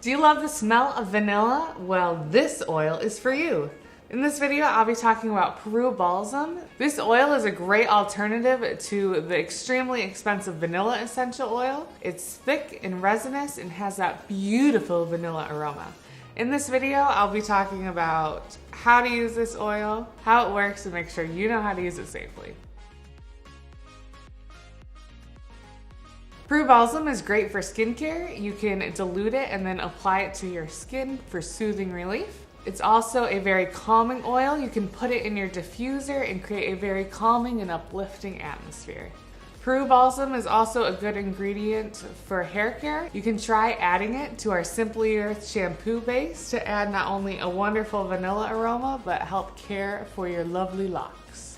Do you love the smell of vanilla? Well, this oil is for you. In this video, I'll be talking about Peru Balsam. This oil is a great alternative to the extremely expensive vanilla essential oil. It's thick and resinous and has that beautiful vanilla aroma. In this video, I'll be talking about how to use this oil, how it works, and make sure you know how to use it safely. Peru Balsam is great for skincare. You can dilute it and then apply it to your skin for soothing relief. It's also a very calming oil. You can put it in your diffuser and create a very calming and uplifting atmosphere. Peru Balsam is also a good ingredient for hair care. You can try adding it to our Simply Earth shampoo base to add not only a wonderful vanilla aroma, but help care for your lovely locks.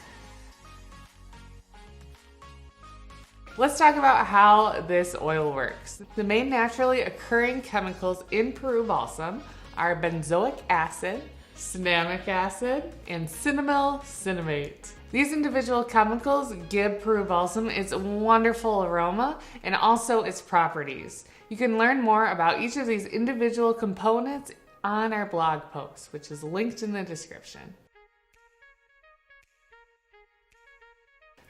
Let's talk about how this oil works. The main naturally occurring chemicals in Peru Balsam are benzoic acid, cinnamic acid, and cinnamyl cinnamate. These individual chemicals give Peru Balsam its wonderful aroma and also its properties. You can learn more about each of these individual components on our blog post, which is linked in the description.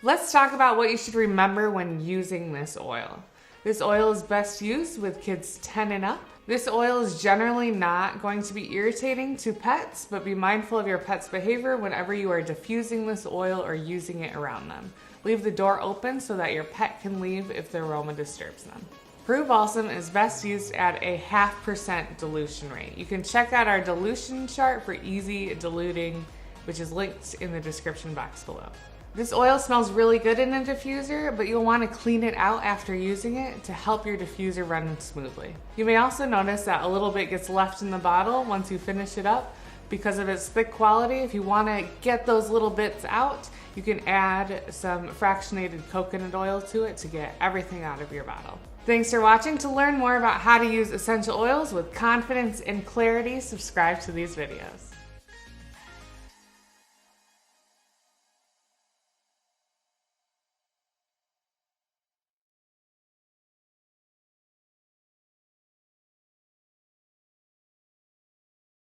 Let's talk about what you should remember when using this oil. This oil is best used with kids 10 and up. This oil is generally not going to be irritating to pets, but be mindful of your pet's behavior whenever you are diffusing this oil or using it around them. Leave the door open so that your pet can leave if the aroma disturbs them. Peru Balsam is best used at a 0.5% dilution rate. You can check out our dilution chart for easy diluting, which is linked in the description box below. This oil smells really good in a diffuser, but you'll want to clean it out after using it to help your diffuser run smoothly. You may also notice that a little bit gets left in the bottle once you finish it up. Because of its thick quality, if you want to get those little bits out, you can add some fractionated coconut oil to it to get everything out of your bottle. Thanks for watching. To learn more about how to use essential oils with confidence and clarity, subscribe to these videos.